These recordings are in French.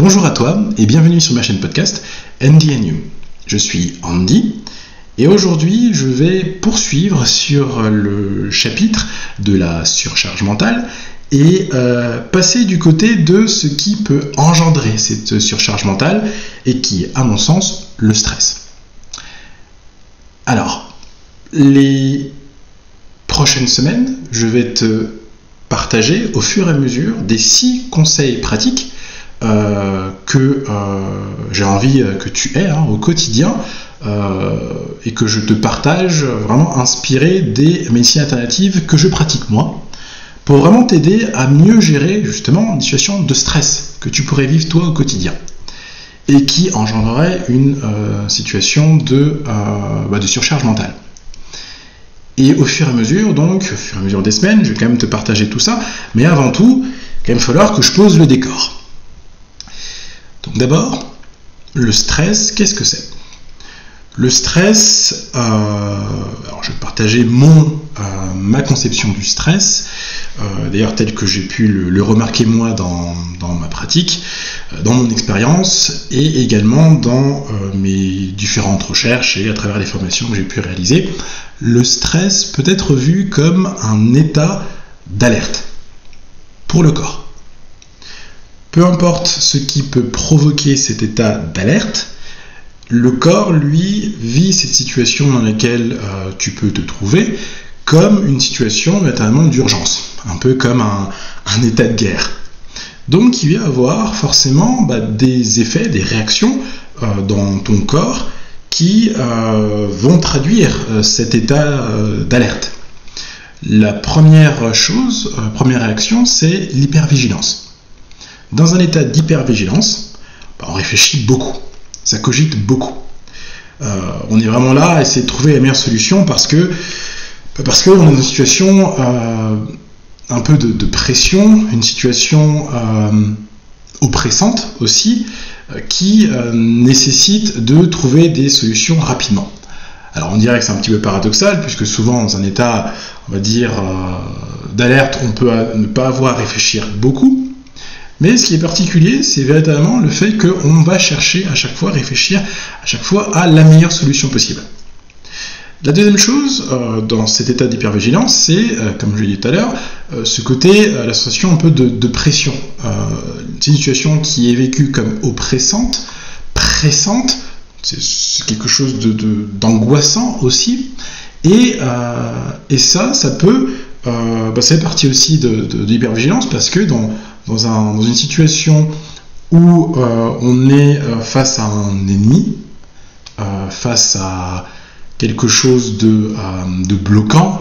Bonjour à toi et bienvenue sur ma chaîne podcast Andy and You. Je suis Andy et aujourd'hui je vais poursuivre sur le chapitre de la surcharge mentale et passer du côté de ce qui peut engendrer cette surcharge mentale et qui est à mon sens le stress. Alors, les prochaines semaines, je vais te partager au fur et à mesure des 6 conseils pratiques que j'ai envie que tu aies au quotidien et que je te partage vraiment inspiré des médecines alternatives que je pratique moi pour vraiment t'aider à mieux gérer justement une situation de stress que tu pourrais vivre toi au quotidien et qui engendrerait une situation de surcharge mentale. Et au fur et à mesure, des semaines, je vais quand même te partager tout ça, mais avant tout, il va quand même falloir que je pose le décor. Donc d'abord, le stress, qu'est-ce que c'est ? Le stress, alors je vais te partager ma conception du stress, d'ailleurs tel que j'ai pu le remarquer moi dans ma pratique, dans mon expérience et également dans mes différentes recherches et à travers les formations que j'ai pu réaliser. Le stress peut être vu comme un état d'alerte pour le corps. Peu importe ce qui peut provoquer cet état d'alerte, le corps, lui, vit cette situation dans laquelle tu peux te trouver comme une situation notamment d'urgence, un peu comme un état de guerre. Donc il va y avoir forcément des effets, des réactions dans ton corps qui vont traduire cet état d'alerte. La première réaction, c'est l'hypervigilance. Dans un état d'hypervigilance, on réfléchit beaucoup, ça cogite beaucoup. On est vraiment là à essayer de trouver la meilleure solution parce qu'on est dans une situation un peu de pression, une situation oppressante aussi, qui nécessite de trouver des solutions rapidement. Alors on dirait que c'est un petit peu paradoxal, puisque souvent dans un état, on va dire, d'alerte, on peut ne pas avoir à réfléchir beaucoup. Mais ce qui est particulier, c'est véritablement le fait qu'on va chercher à chaque fois, réfléchir à chaque fois à la meilleure solution possible. La deuxième chose dans cet état d'hypervigilance, c'est, comme je l'ai dit tout à l'heure, ce côté, la sensation un peu de pression. C'est une situation qui est vécue comme oppressante, pressante, c'est quelque chose d'angoissant aussi, et ça peut, ça fait partie aussi de l'hypervigilance parce que dans une situation où on est face à un ennemi, face à quelque chose de bloquant,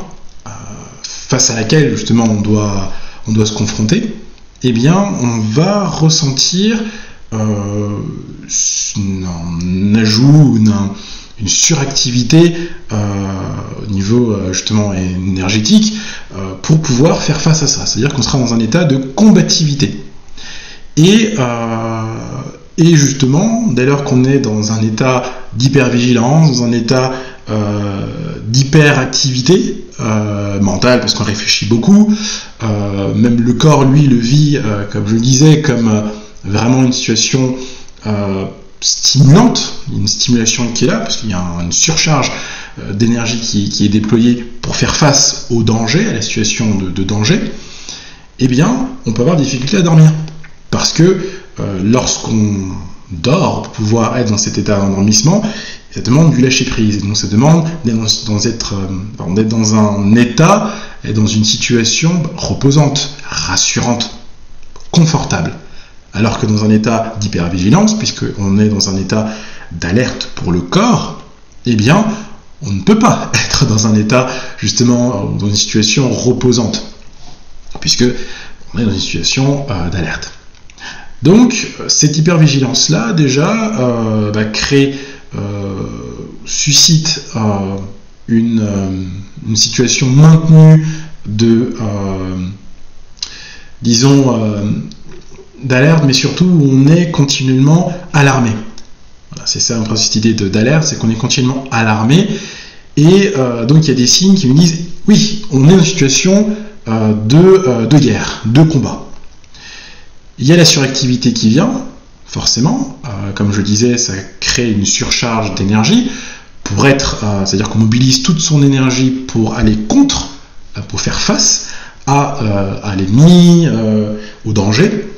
face à laquelle justement on doit se confronter, eh bien on va ressentir un ajout, une suractivité au niveau justement énergétique pour pouvoir faire face à ça. C'est-à-dire qu'on sera dans un état de combativité. Et justement, dès lors qu'on est dans un état d'hypervigilance, dans un état d'hyperactivité mentale, parce qu'on réfléchit beaucoup, même le corps, lui, le vit, comme je le disais, comme vraiment une situation stimulante, une stimulation qui est là, parce qu'il y a une surcharge d'énergie qui est déployée pour faire face au danger, à la situation de danger, eh bien, on peut avoir des difficultés à dormir. Parce que lorsqu'on dort, pour pouvoir être dans cet état d'endormissement, ça demande du lâcher-prise. Donc ça demande d'être dans un état et dans une situation reposante, rassurante, confortable. Alors que dans un état d'hypervigilance, puisqu'on est dans un état d'alerte pour le corps, eh bien, on ne peut pas être dans un état, justement, dans une situation reposante, puisque on est dans une situation d'alerte. Donc, cette hypervigilance-là, déjà, suscite une situation maintenue d'alerte, mais surtout où on est continuellement alarmé. Voilà, c'est ça, cette idée d'alerte, c'est qu'on est continuellement alarmé, et donc il y a des signes qui nous disent, oui, on est dans une situation de guerre, de combat. Il y a la suractivité qui vient, forcément. Comme je disais, ça crée une surcharge d'énergie c'est-à-dire qu'on mobilise toute son énergie pour aller contre, pour faire face à l'ennemi, au danger.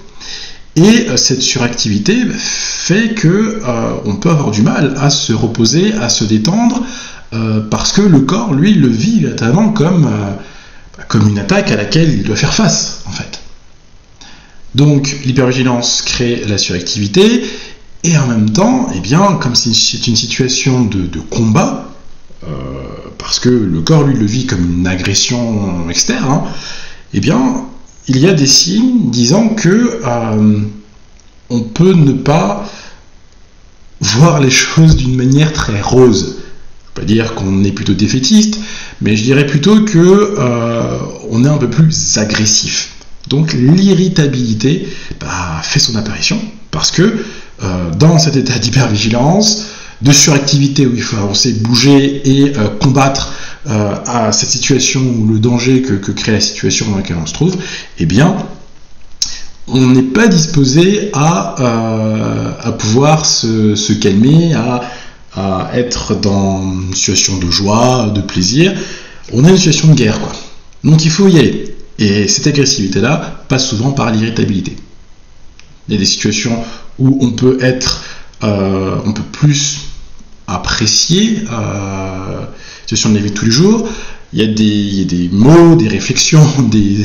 Et cette suractivité fait que on peut avoir du mal à se reposer, à se détendre, parce que le corps, lui, le vit véritablement comme une attaque à laquelle il doit faire face, en fait. Donc l'hypervigilance crée la suractivité, et en même temps, eh bien, comme c'est une situation de combat, parce que le corps, lui, le vit comme une agression externe, eh bien, il y a des signes disant que on peut ne pas voir les choses d'une manière très rose. Je ne veux pas dire qu'on est plutôt défaitiste, mais je dirais plutôt que on est un peu plus agressif. Donc l'irritabilité fait son apparition, parce que dans cet état d'hypervigilance, de suractivité où il faut avancer, bouger et combattre à cette situation ou le danger que crée la situation dans laquelle on se trouve, eh bien, on n'est pas disposé à pouvoir se calmer, à être dans une situation de joie, de plaisir. On a une situation de guerre, quoi. Donc il faut y aller. Et cette agressivité-là passe souvent par l'irritabilité. Il y a des situations où on peut plus apprécier situation de la vie de tous les jours. Il y a des mots, des réflexions, des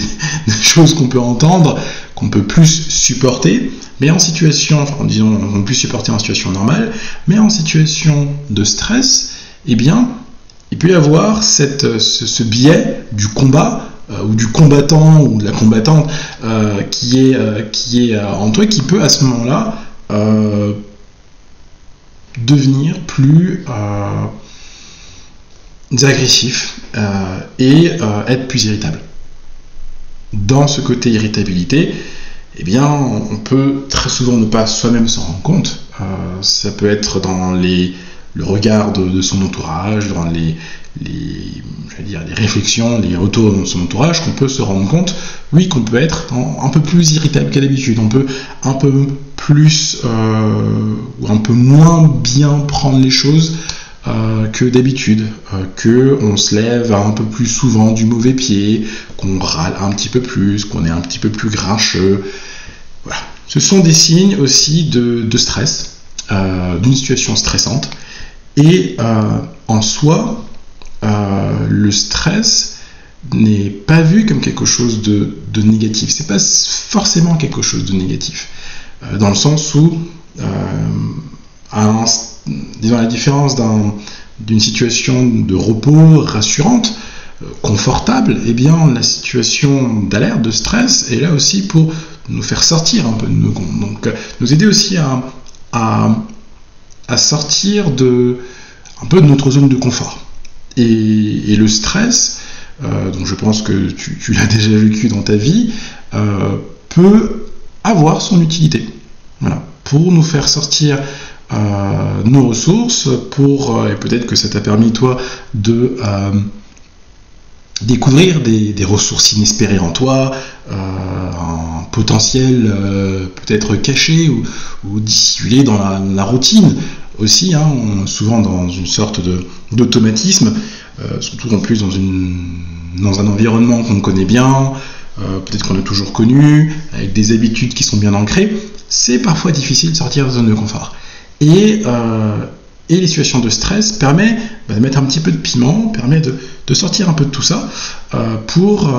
choses qu'on peut entendre, qu'on peut plus supporter, mais en situation, disons, on peut plus supporter en situation normale, mais en situation de stress, eh bien, il peut y avoir ce biais du combat, ou du combattant, ou de la combattante, qui est en toi, qui peut à ce moment-là devenir plus agressif et être plus irritable. Dans ce côté irritabilité, eh bien, on peut très souvent ne pas soi-même s'en rendre compte. Ça peut être dans le regard de son entourage, dans les réflexions, les retours de son entourage, qu'on peut se rendre compte, oui, qu'on peut être un peu plus irritable qu'à l'habitude. On peut un peu plus ou un peu moins bien prendre les choses que d'habitude, qu'on se lève un peu plus souvent du mauvais pied, qu'on râle un petit peu plus, qu'on est un petit peu plus grincheux. Voilà. Ce sont des signes aussi de stress, d'une situation stressante. Et en soi, le stress n'est pas vu comme quelque chose de négatif. C'est pas forcément quelque chose de négatif. Dans le sens où, disons, la différence d'une situation de repos rassurante, confortable, eh bien la situation d'alerte, de stress est là aussi pour nous faire sortir un peu de nos gonds. Donc nous aider aussi à sortir un peu de notre zone de confort. Et le stress, donc je pense que tu l'as déjà vécu dans ta vie, peut avoir son utilité. Voilà, pour nous faire sortir nos ressources, et peut-être que ça t'a permis toi de découvrir des ressources inespérées en toi, un potentiel peut-être caché ou dissimulé dans la routine aussi, souvent dans une sorte d'automatisme, surtout en plus dans un environnement qu'on connaît bien, peut-être qu'on a toujours connu, avec des habitudes qui sont bien ancrées. C'est parfois difficile de sortir de la zone de confort. Et les situations de stress permettent de mettre un petit peu de piment, permet de sortir un peu de tout ça pour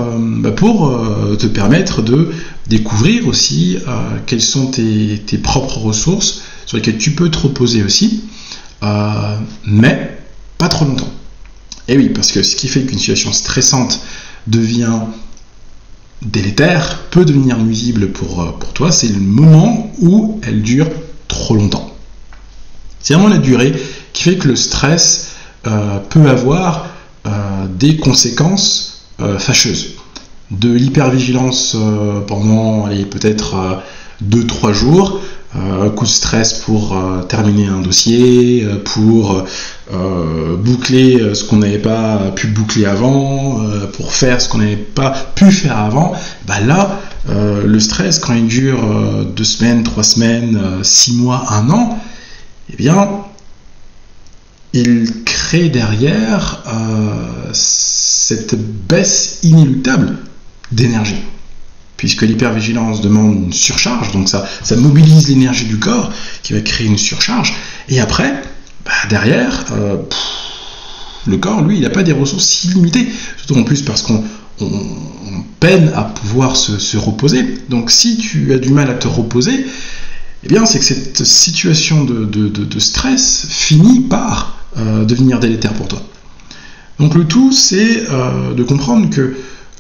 te permettre de découvrir aussi quelles sont tes propres ressources sur lesquelles tu peux te reposer aussi, mais pas trop longtemps. Et oui, parce que ce qui fait qu'une situation stressante devient délétère, peut devenir nuisible pour toi, c'est le moment où elle dure trop longtemps. C'est vraiment la durée qui fait que le stress peut avoir des conséquences fâcheuses. De l'hypervigilance pendant peut-être 2-3 jours coup de stress pour terminer un dossier, pour boucler ce qu'on n'avait pas pu boucler avant, pour faire ce qu'on n'avait pas pu faire avant, bah là, le stress, quand il dure 2 semaines, 3 semaines, 6 mois, 1 an, eh bien, il crée derrière cette baisse inéluctable d'énergie. Puisque l'hypervigilance demande une surcharge, donc ça mobilise l'énergie du corps qui va créer une surcharge, et après, derrière, le corps, lui, il n'a pas des ressources illimitées, surtout en plus parce qu'on peine à pouvoir se reposer. Donc si tu as du mal à te reposer, eh bien c'est que cette situation de stress finit par devenir délétère pour toi. Donc le tout, c'est de comprendre que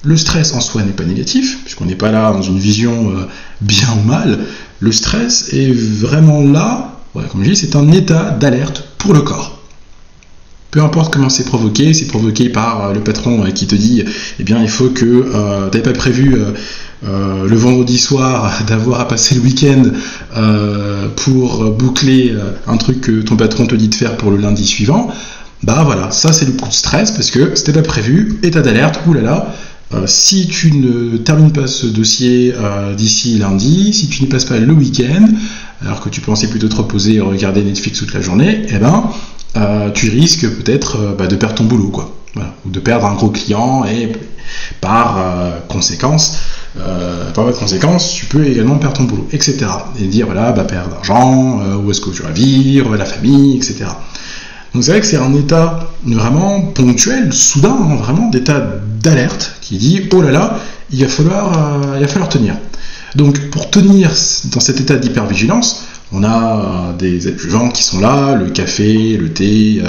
le stress en soi n'est pas négatif, puisqu'on n'est pas là dans une vision bien ou mal. Le stress est vraiment là, comme je dis, c'est un état d'alerte pour le corps. Peu importe comment c'est provoqué par le patron qui te dit eh bien il faut que tu n'avais pas prévu le vendredi soir d'avoir à passer le week-end pour boucler un truc que ton patron te dit de faire pour le lundi suivant, bah voilà, ça c'est le coup de stress parce que c'était pas prévu, état d'alerte, oulala. Si tu ne termines pas ce dossier d'ici lundi, si tu n'y passes pas le week-end, alors que tu pensais plutôt te reposer et regarder Netflix toute la journée, eh ben, tu risques peut-être de perdre ton boulot, quoi. Voilà. Ou de perdre un gros client et par conséquence, tu peux également perdre ton boulot, etc. Et dire voilà, perdre d'argent, où est-ce que tu vas vivre, la famille, etc. Donc c'est vrai que c'est un état vraiment ponctuel, soudain, vraiment d'état d'alerte qui dit oh là là, il va falloir tenir. Donc pour tenir dans cet état d'hypervigilance, on a des adjuvants qui sont là, le café, le thé,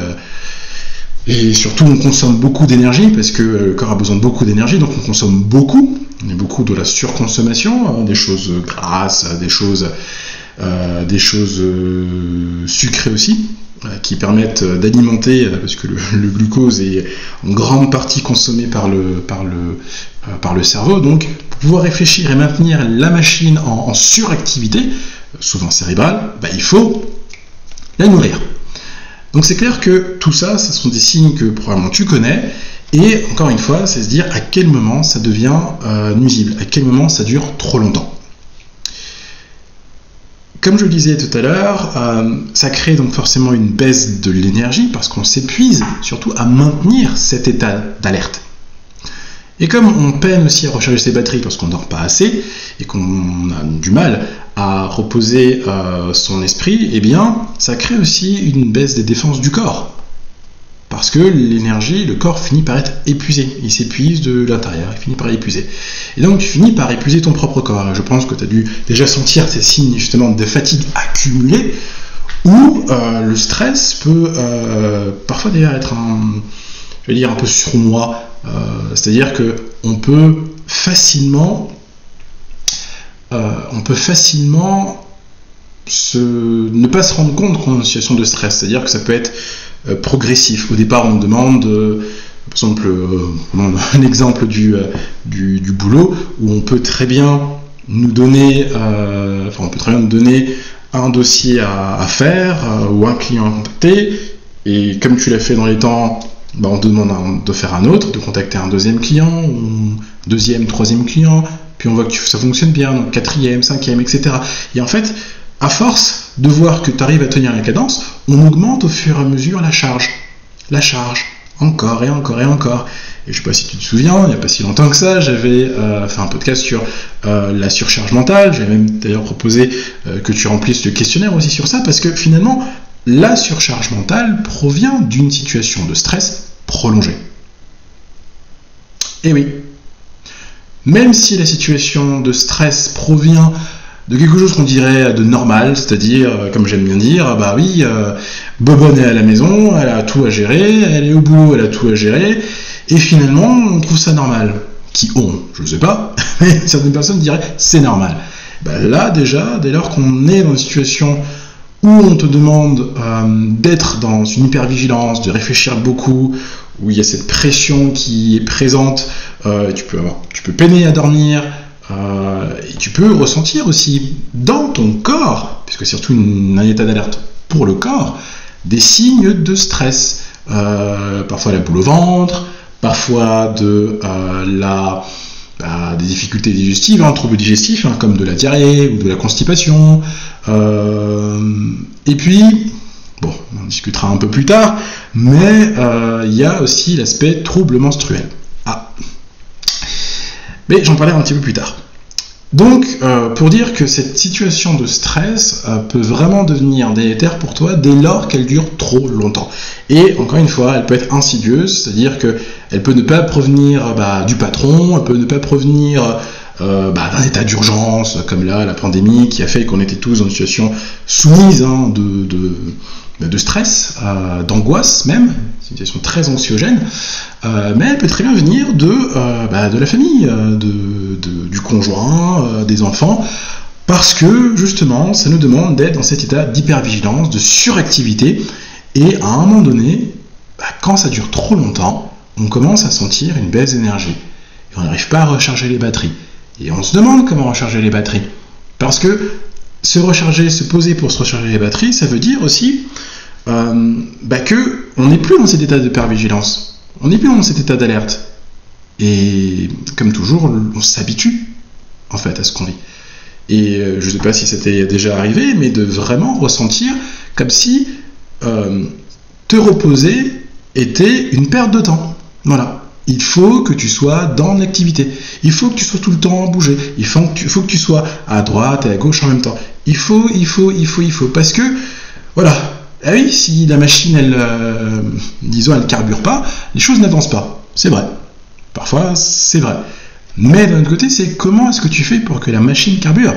et surtout on consomme beaucoup d'énergie parce que le corps a besoin de beaucoup d'énergie, donc on consomme beaucoup. On est beaucoup de la surconsommation, des choses grasses, des choses sucrées aussi, qui permettent d'alimenter, parce que le glucose est en grande partie consommé par le cerveau. Donc pour pouvoir réfléchir et maintenir la machine en suractivité, souvent cérébrale, il faut la nourrir. Donc c'est clair que tout ça, ce sont des signes que probablement tu connais, et encore une fois, c'est se dire à quel moment ça devient nuisible, à quel moment ça dure trop longtemps. Comme je le disais tout à l'heure, ça crée donc forcément une baisse de l'énergie parce qu'on s'épuise surtout à maintenir cet état d'alerte. Et comme on peine aussi à recharger ses batteries parce qu'on ne dort pas assez et qu'on a du mal à reposer son esprit, eh bien ça crée aussi une baisse des défenses du corps. Parce que l'énergie, le corps finit par être épuisé. Il s'épuise de l'intérieur, il finit par épuiser. Et donc tu finis par épuiser ton propre corps. Je pense que tu as dû déjà sentir ces signes justement de fatigue accumulée, où le stress peut parfois d'ailleurs être un peu sournois. C'est-à-dire qu'on peut facilement ne pas se rendre compte qu'on est en situation de stress. C'est-à-dire que ça peut être progressif. Au départ, on demande, par exemple, un exemple du boulot où on peut très bien nous donner, un dossier à faire ou un client à contacter, et comme tu l'as fait dans les temps, on te demande de faire un autre, de contacter un deuxième client, ou deuxième, troisième client, puis on voit que ça fonctionne bien, donc quatrième, cinquième, etc. Et en fait, à force de voir que tu arrives à tenir la cadence, on augmente au fur et à mesure la charge, encore et encore et encore. Et je ne sais pas si tu te souviens, il n'y a pas si longtemps que ça, j'avais fait un podcast sur la surcharge mentale, j'avais même d'ailleurs proposé que tu remplisses le questionnaire aussi sur ça, parce que finalement, la surcharge mentale provient d'une situation de stress prolongée. Et oui, même si la situation de stress provient de quelque chose qu'on dirait de normal, c'est-à-dire, comme j'aime bien dire, Bobonne est à la maison, elle a tout à gérer, elle est au boulot, elle a tout à gérer, et finalement, on trouve ça normal. Qui ont, je ne sais pas, mais certaines personnes diraient c'est normal. Là, déjà, dès lors qu'on est dans une situation où on te demande d'être dans une hypervigilance, de réfléchir beaucoup, où il y a cette pression qui est présente, tu peux peiner à dormir, Et tu peux ressentir aussi dans ton corps, puisque c'est surtout un état d'alerte pour le corps, des signes de stress. Parfois la boule au ventre, parfois des difficultés digestives, troubles digestifs, comme de la diarrhée ou de la constipation. Et puis, bon, on en discutera un peu plus tard, mais il y a aussi l'aspect trouble menstruel. Mais j'en parlerai un petit peu plus tard. Donc, pour dire que cette situation de stress peut vraiment devenir délétère pour toi dès lors qu'elle dure trop longtemps. Et encore une fois, elle peut être insidieuse, c'est-à-dire qu'elle peut ne pas provenir du patron, elle peut ne pas provenir d'un état d'urgence, comme là, la pandémie qui a fait qu'on était tous dans une situation soumise de stress, d'angoisse même, c'est une situation très anxiogène, mais elle peut très bien venir de la famille, du conjoint, des enfants, parce que justement ça nous demande d'être dans cet état d'hypervigilance, de suractivité, et à un moment donné, quand ça dure trop longtemps, on commence à sentir une baisse d'énergie, et on n'arrive pas à recharger les batteries, et on se demande comment recharger les batteries, parce que se poser pour se recharger les batteries, ça veut dire aussi que on n'est plus dans cet état d'hypervigilance, on n'est plus dans cet état d'alerte. Et comme toujours, on s'habitue en fait à ce qu'on vit. Et je ne sais pas si c'était déjà arrivé, mais de vraiment ressentir comme si te reposer était une perte de temps. Voilà. Il faut que tu sois dans l'activité. Il faut que tu sois tout le temps à bouger. Il faut que tu sois à droite et à gauche en même temps. Il faut. Parce que, voilà. Ah oui, si la machine, elle carbure pas, les choses n'avancent pas. C'est vrai. Parfois, c'est vrai. Mais d'un autre côté, c'est comment est-ce que tu fais pour que la machine carbure ?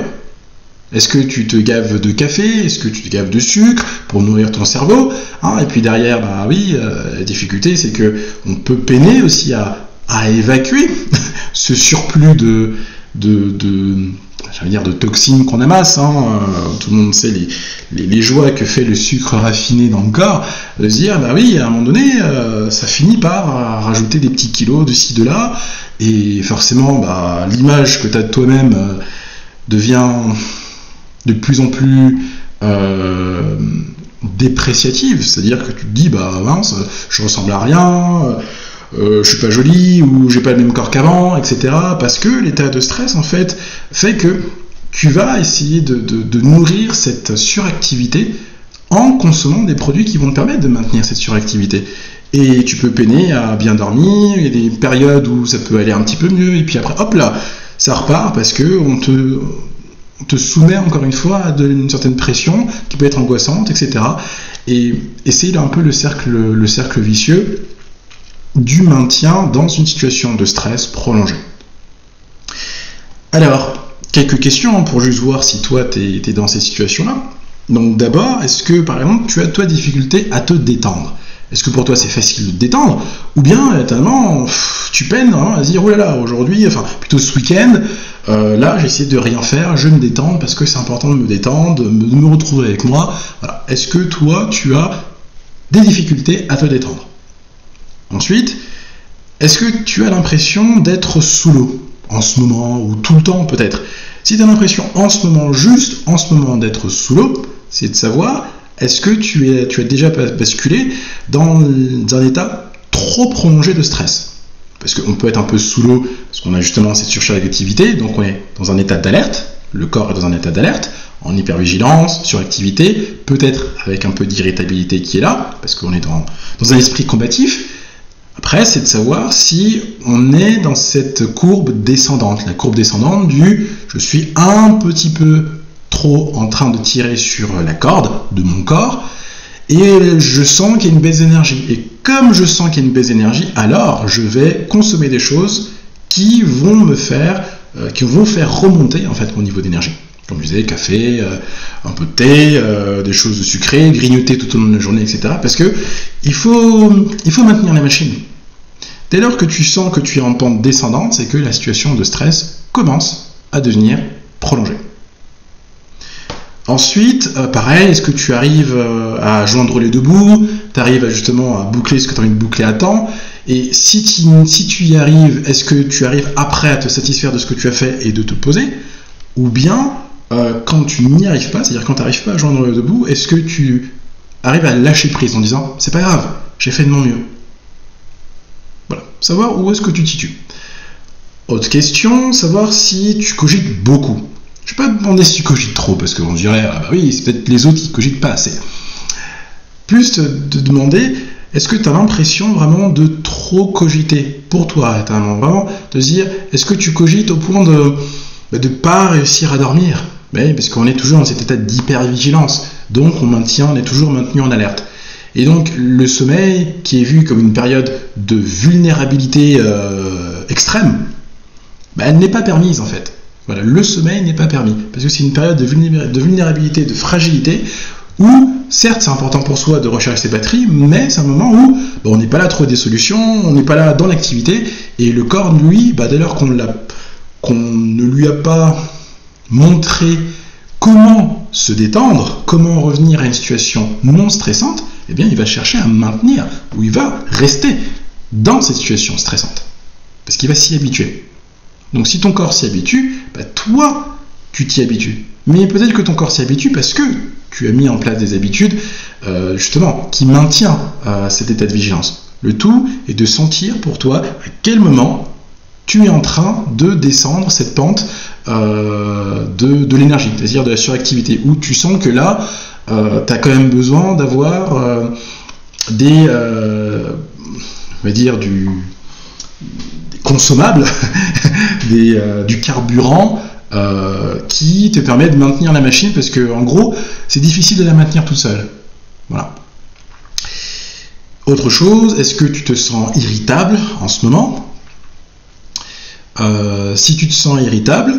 Est-ce que tu te gaves de café ? Est-ce que tu te gaves de sucre pour nourrir ton cerveau ? Et puis derrière, la difficulté, c'est que on peut peiner aussi à évacuer ce surplus de toxines qu'on amasse. Tout le monde sait les joies que fait le sucre raffiné dans le corps. De se dire, à un moment donné, ça finit par rajouter des petits kilos de ci, de là. Et forcément, l'image que tu as de toi-même devient de plus en plus dépréciative. C'est-à-dire que tu te dis, mince, je ressemble à rien, je suis pas jolie, ou j'ai pas le même corps qu'avant, etc. Parce que l'état de stress, en fait que tu vas essayer de nourrir cette suractivité en consommant des produits qui vont te permettre de maintenir cette suractivité. Et tu peux peiner à bien dormir, il y a des périodes où ça peut aller un petit peu mieux, et puis après, hop là, ça repart parce que on te soumet encore une fois à une certaine pression qui peut être angoissante, etc. Et c'est un peu le cercle vicieux du maintien dans une situation de stress prolongée. Alors, quelques questions pour juste voir si toi t'es dans ces situations-là. Donc d'abord, est-ce que par exemple tu as toi difficulté à te détendre ? Est-ce que pour toi c'est facile de te détendre ? Ou bien tellement tu peines à se dire, oh là là, aujourd'hui, plutôt ce week-end, là j'ai essayé de rien faire, je me détends parce que c'est important de me détendre, de me retrouver avec moi. Voilà. Est-ce que toi tu as des difficultés à te détendre ? Ensuite, est-ce que tu as l'impression d'être sous l'eau en ce moment, ou tout le temps peut-être ? Si tu as l'impression juste en ce moment d'être sous l'eau, c'est de savoir, est-ce que tu as déjà basculé dans un état trop prolongé de stress ? Parce qu'on peut être un peu sous l'eau, parce qu'on a justement cette surcharge d'activité, donc on est dans un état d'alerte, le corps est dans un état d'alerte, en hypervigilance, suractivité, peut-être avec un peu d'irritabilité qui est là, parce qu'on est dans un esprit combatif. Après, c'est de savoir si on est dans cette courbe descendante, la courbe descendante du « je suis un petit peu trop en train de tirer sur la corde de mon corps et je sens qu'il y a une baisse d'énergie. Et comme je sens qu'il y a une baisse d'énergie, alors je vais consommer des choses qui vont faire remonter en fait mon niveau d'énergie. Comme je disais, café, un peu de thé, des choses sucrées, grignoter tout au long de la journée, etc. Parce que il faut maintenir la machine. Dès lors que tu sens que tu es en pente descendante, c'est que la situation de stress commence à devenir prolongée. Ensuite, pareil, est-ce que tu arrives à joindre les deux bouts ? Tu arrives justement à boucler ce que tu as envie de boucler à temps ? Et si tu y arrives, est-ce que tu arrives après à te satisfaire de ce que tu as fait et de te poser? Ou bien, quand tu n'y arrives pas, c'est-à-dire quand tu n'arrives pas à joindre le bout, est-ce que tu arrives à lâcher prise en disant c'est pas grave, j'ai fait de mon mieux? Voilà, savoir où est-ce que tu te situes. Autre question, savoir si tu cogites beaucoup. Je ne vais pas te demander si tu cogites trop, parce qu'on dirait ah bah oui, c'est peut-être les autres qui cogitent pas assez. Plus te demander, est-ce que tu as l'impression vraiment de trop cogiter pour toi? Tu as vraiment de se dire, est-ce que tu cogites au point de ne pas réussir à dormir? Oui, parce qu'on est toujours dans cet état d'hypervigilance, donc on est toujours maintenu en alerte. Et donc le sommeil, qui est vu comme une période de vulnérabilité extrême, elle n'est pas permise en fait. Voilà, le sommeil n'est pas permis, parce que c'est une période de vulnérabilité, de fragilité, où certes c'est important pour soi de recharger ses batteries, mais c'est un moment où on n'est pas là à trouver des solutions, on n'est pas là dans l'activité, et le corps, lui, dès lors qu'on ne lui a pas montré comment se détendre, comment revenir à une situation non stressante, eh bien il va chercher à maintenir, ou il va rester dans cette situation stressante, parce qu'il va s'y habituer. Donc si ton corps s'y habitue, toi, tu t'y habitues. Mais peut-être que ton corps s'y habitue parce que tu as mis en place des habitudes, justement, qui maintiennent cet état de vigilance. Le tout est de sentir pour toi à quel moment tu es en train de descendre cette pente de l'énergie, c'est-à-dire de la suractivité, où tu sens que là, tu as quand même besoin d'avoir des consommables, du carburant qui te permet de maintenir la machine, parce que en gros c'est difficile de la maintenir toute seule. Voilà. Autre chose, est-ce que tu te sens irritable en ce moment? Si tu te sens irritable,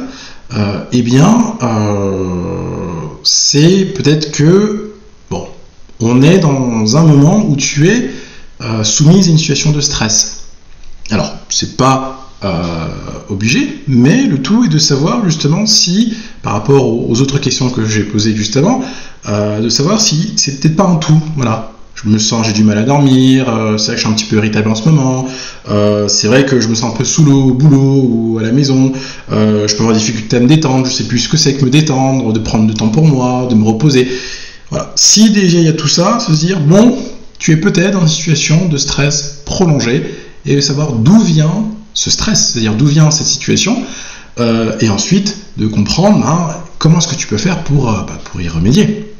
c'est peut-être que on est dans un moment où tu es soumise à une situation de stress. Alors, c'est pas obligé, mais le tout est de savoir justement si, par rapport aux autres questions que j'ai posées juste avant, de savoir si c'est peut-être pas un tout. Voilà. J'ai du mal à dormir, c'est vrai que je suis un petit peu irritable en ce moment, c'est vrai que je me sens un peu sous l'eau au boulot ou à la maison, je peux avoir des difficultés à me détendre, je sais plus ce que c'est que me détendre, de prendre du temps pour moi, de me reposer. Voilà. Si déjà il y a tout ça, se dire, tu es peut-être dans une situation de stress prolongé, et de savoir d'où vient ce stress, c'est-à-dire d'où vient cette situation, et ensuite de comprendre comment est-ce que tu peux faire pour y remédier.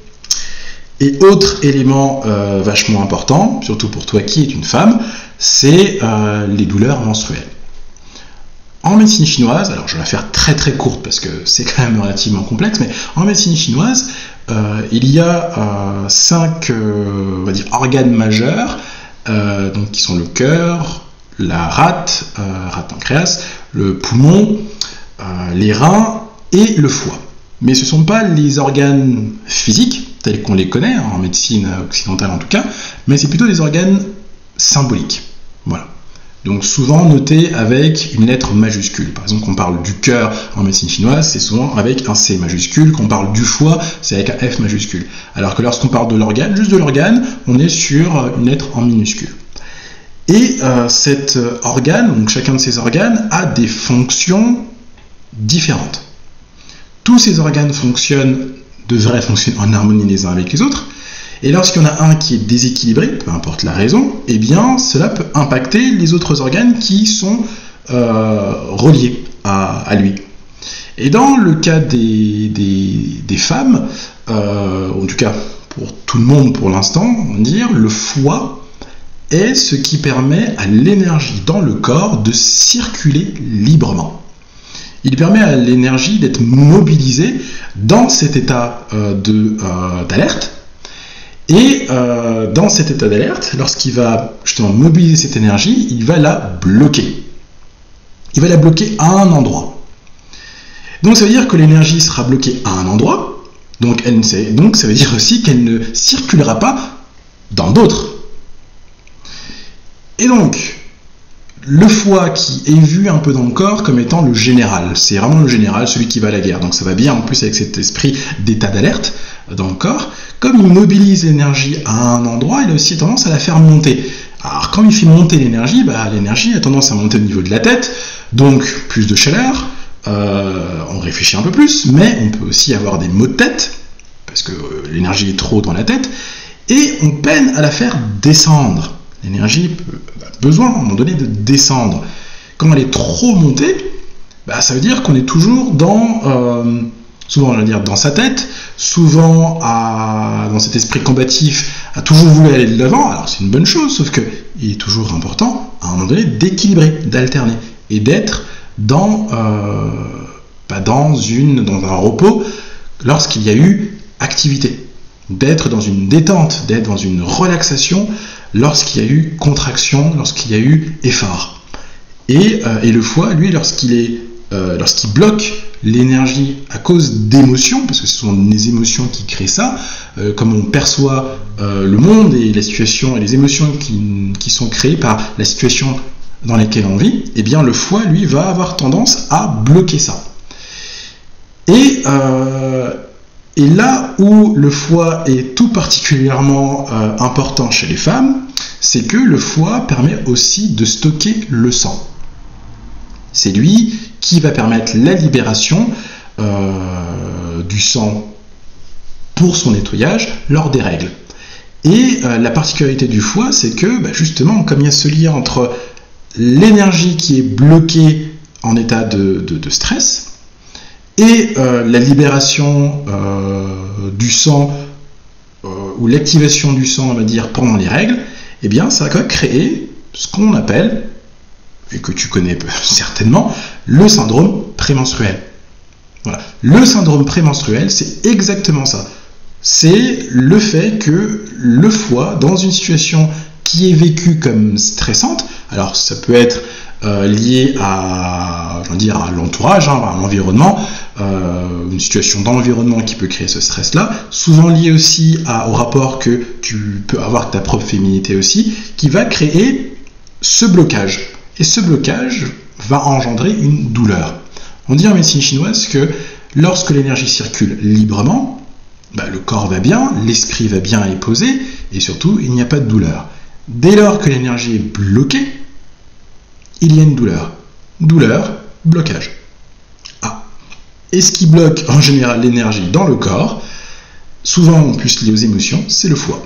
Et autre élément vachement important, surtout pour toi qui es une femme, c'est les douleurs menstruelles. En médecine chinoise, alors je vais la faire très très courte parce que c'est quand même relativement complexe, mais en médecine chinoise, il y a 5 organes majeurs, donc qui sont le cœur, la rate pancréas, le poumon, les reins et le foie. Mais ce ne sont pas les organes physiques, tels qu'on les connaît, en médecine occidentale en tout cas, mais c'est plutôt des organes symboliques. Voilà. Donc souvent notés avec une lettre majuscule. Par exemple, quand on parle du cœur en médecine chinoise, c'est souvent avec un C majuscule. Quand on parle du foie, c'est avec un F majuscule. Alors que lorsqu'on parle de l'organe, juste de l'organe, on est sur une lettre en minuscule. Et cet organe, donc chacun de ces organes, a des fonctions différentes. Tous ces organes devraient fonctionner en harmonie les uns avec les autres, et lorsqu'il y en a un qui est déséquilibré, peu importe la raison, eh bien cela peut impacter les autres organes qui sont reliés à lui. Et dans le cas des femmes, en tout cas pour tout le monde pour l'instant, on va dire, le foie est ce qui permet à l'énergie dans le corps de circuler librement. Il permet à l'énergie d'être mobilisée dans cet état d'alerte. Et dans cet état d'alerte, lorsqu'il va justement mobiliser cette énergie, il va la bloquer. Il va la bloquer à un endroit. Donc ça veut dire que l'énergie sera bloquée à un endroit, donc ça veut dire aussi qu'elle ne circulera pas dans d'autres. Et donc, le foie qui est vu un peu dans le corps comme étant le général, c'est vraiment le général, celui qui va à la guerre. Donc ça va bien en plus avec cet esprit d'état d'alerte dans le corps. Comme il mobilise l'énergie à un endroit, il a aussi tendance à la faire monter Alors quand il fait monter l'énergie, l'énergie a tendance à monter au niveau de la tête, donc plus de chaleur, on réfléchit un peu plus, mais on peut aussi avoir des maux de tête, parce que l'énergie est trop dans la tête, et on peine à la faire descendre. L'énergie a besoin à un moment donné de descendre. Quand elle est trop montée, ça veut dire qu'on est toujours souvent on va dire dans sa tête, souvent dans cet esprit combatif, a toujours voulu aller de l'avant. Alors c'est une bonne chose, sauf qu'il est toujours important à un moment donné d'équilibrer, d'alterner et d'être dans un repos lorsqu'il y a eu activité, d'être dans une détente, d'être dans une relaxation lorsqu'il y a eu contraction, lorsqu'il y a eu effort. Et le foie, lui, lorsqu'il bloque l'énergie à cause d'émotions, parce que ce sont les émotions qui créent ça, comme on perçoit le monde et la situation et les émotions qui sont créées par la situation dans laquelle on vit, eh bien le foie, lui, va avoir tendance à bloquer ça. Et là où le foie est tout particulièrement important chez les femmes, c'est que le foie permet aussi de stocker le sang. C'est lui qui va permettre la libération du sang pour son nettoyage lors des règles. Et la particularité du foie, c'est que justement, comme il y a ce lien entre l'énergie qui est bloquée en état de stress et la libération du sang ou l'activation du sang, on va dire, pendant les règles, eh bien, ça va créer ce qu'on appelle, et que tu connais certainement, le syndrome prémenstruel. Voilà. Le syndrome prémenstruel, c'est exactement ça. C'est le fait que le foie, dans une situation qui est vécue comme stressante, alors ça peut être lié à l'entourage, à l'environnement, une situation dans l'environnement qui peut créer ce stress-là, souvent lié aussi au rapport que tu peux avoir avec ta propre féminité aussi, qui va créer ce blocage. Et ce blocage va engendrer une douleur. On dit en médecine chinoise que lorsque l'énergie circule librement, le corps va bien, l'esprit va bien et posé, et surtout, il n'y a pas de douleur. Dès lors que l'énergie est bloquée, il y a une douleur. Douleur, blocage. Et ce qui bloque en général l'énergie dans le corps, souvent en plus lié aux émotions, c'est le foie.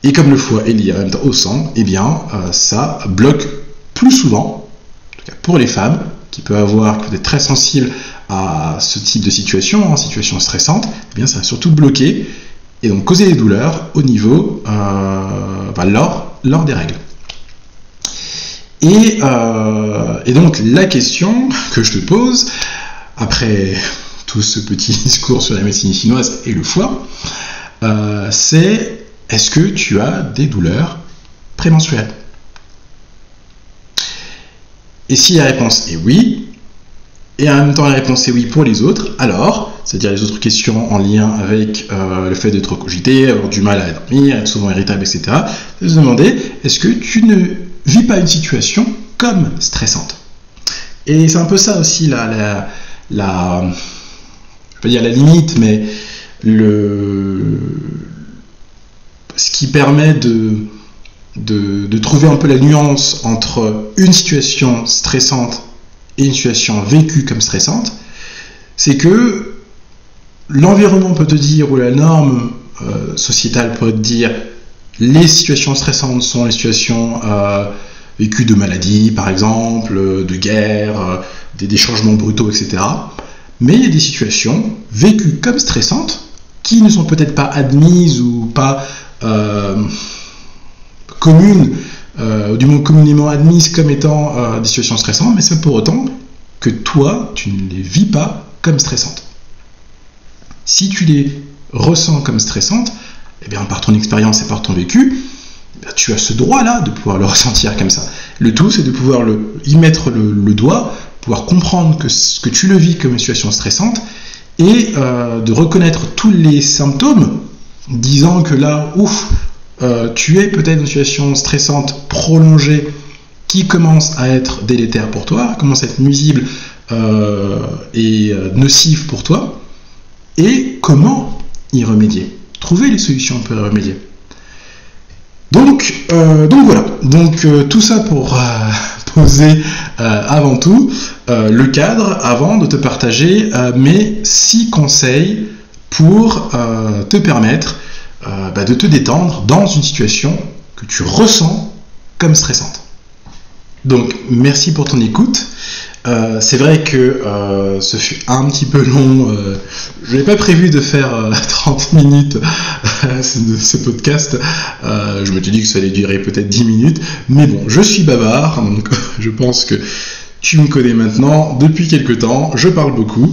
Et comme le foie est lié en même temps au sang, eh bien, ça bloque plus souvent, en tout cas pour les femmes, qui peuvent être très sensibles à ce type de situation, en situation stressante, eh bien ça va surtout bloquer et donc causer des douleurs au niveau lors des règles. Et donc la question que je te pose, après tout ce petit discours sur la médecine chinoise et le foie, c'est: est-ce que tu as des douleurs prémenstruelles? Et si la réponse est oui, et en même temps la réponse est oui pour les autres, alors, c'est-à-dire les autres questions en lien avec le fait d'être cogité, avoir du mal à dormir, être souvent irritable, etc., de se demander: est-ce que tu ne vis pas une situation comme stressante? Et c'est un peu ça aussi je vais pas dire la limite, mais ce qui permet de trouver un peu la nuance entre une situation stressante et une situation vécue comme stressante, c'est que l'environnement peut te dire, ou la norme sociétale pourrait te dire, les situations stressantes sont les situations vécues de maladie, par exemple, de guerre, des changements brutaux, etc. Mais il y a des situations vécues comme stressantes qui ne sont peut-être pas admises ou pas communes, ou du moins communément admises comme étant des situations stressantes, mais c'est pour autant que toi, tu ne les vis pas comme stressantes. Si tu les ressens comme stressantes, eh bien, par ton expérience et par ton vécu, tu as ce droit-là de pouvoir le ressentir comme ça. Le tout, c'est de pouvoir y mettre le doigt, pouvoir comprendre que tu le vis comme une situation stressante et de reconnaître tous les symptômes, disant que là, tu es peut-être dans une situation stressante prolongée qui commence à être délétère pour toi, commence à être nuisible et nocive pour toi, et comment y remédier, trouver les solutions pour y remédier. Donc voilà. Donc tout ça pour poser avant tout le cadre avant de te partager mes 6 conseils pour te permettre de te détendre dans une situation que tu ressens comme stressante. Donc merci pour ton écoute. C'est vrai que ce fut un petit peu long. Je n'avais pas prévu de faire 30 minutes de ce podcast. Je me suis dit que ça allait durer peut-être 10 minutes. Mais bon, je suis bavard, donc je pense que tu me connais maintenant depuis quelques temps. Je parle beaucoup.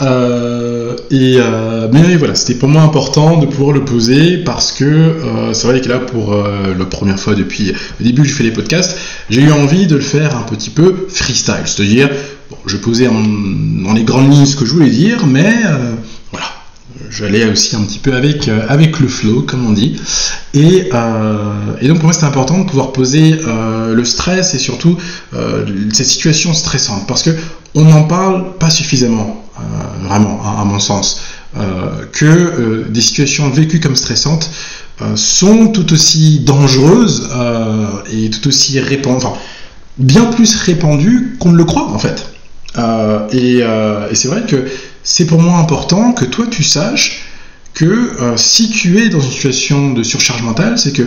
Mais voilà, c'était pour moi important de pouvoir le poser parce que c'est vrai que là, pour la première fois depuis le début que je fais les podcasts, j'ai eu envie de le faire un petit peu freestyle, c'est-à-dire, bon, je posais dans les grandes lignes ce que je voulais dire, mais voilà, j'allais aussi un petit peu avec le flow, comme on dit, et donc pour moi c'était important de pouvoir poser le stress et surtout cette situation stressante, parce que on n'en parle pas suffisamment. Vraiment, à mon sens, que des situations vécues comme stressantes sont tout aussi dangereuses et tout aussi répandues, enfin, bien plus répandues qu'on ne le croit en fait. Et c'est vrai que c'est pour moi important que toi tu saches que si tu es dans une situation de surcharge mentale, c'est que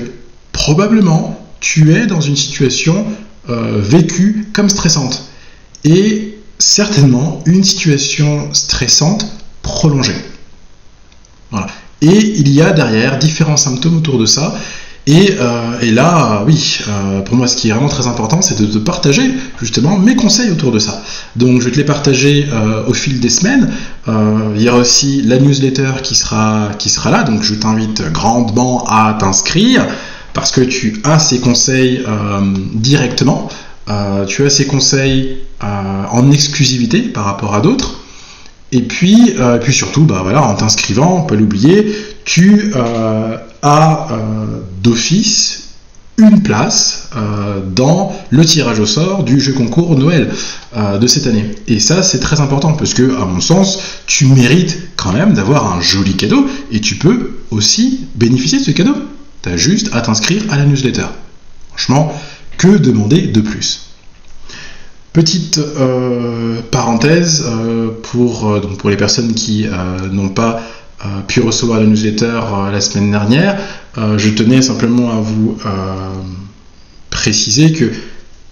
probablement tu es dans une situation vécue comme stressante. Et certainement une situation stressante prolongée. Voilà. Et il y a derrière différents symptômes autour de ça. Et là, oui, pour moi, ce qui est vraiment très important, c'est de te partager justement mes conseils autour de ça. Donc, je vais te les partager au fil des semaines. Il y aura aussi la newsletter qui sera là. Donc, je t'invite grandement à t'inscrire parce que tu as ces conseils directement. Tu as ces conseils en exclusivité par rapport à d'autres. Et puis surtout, voilà, en t'inscrivant, pas l'oublier, tu as d'office une place dans le tirage au sort du jeu concours Noël de cette année. Et ça, c'est très important parce que, à mon sens, tu mérites quand même d'avoir un joli cadeau et tu peux aussi bénéficier de ce cadeau. Tu as juste à t'inscrire à la newsletter. Franchement, que demander de plus ? Petite parenthèse pour les personnes qui n'ont pas pu recevoir la newsletter la semaine dernière, je tenais simplement à vous préciser que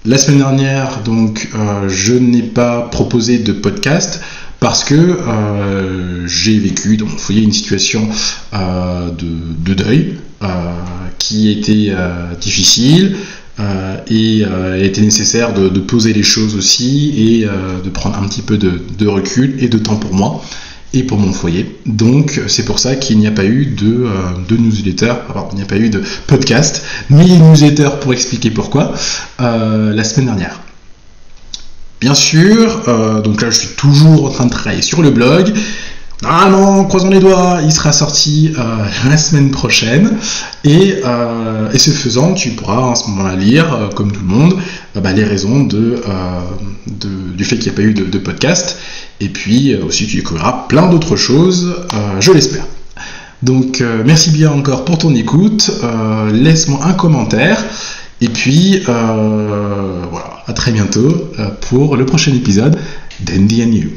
la semaine dernière, donc, je n'ai pas proposé de podcast parce que j'ai vécu dans mon foyer une situation de deuil qui était difficile. Et il était nécessaire de poser les choses aussi et de prendre un petit peu de recul et de temps pour moi et pour mon foyer. Donc c'est pour ça qu'il n'y a pas eu de newsletter, alors il n'y a pas eu de podcast, mais une newsletter pour expliquer pourquoi la semaine dernière. Bien sûr, donc là je suis toujours en train de travailler sur le blog. Normalement, croisons les doigts, il sera sorti la semaine prochaine et ce faisant, tu pourras à ce moment-là lire, comme tout le monde, les raisons du fait qu'il n'y a pas eu de podcast et puis aussi tu découvriras plein d'autres choses, je l'espère. Donc merci bien encore pour ton écoute, laisse-moi un commentaire et puis voilà, à très bientôt pour le prochain épisode d'Andy and You.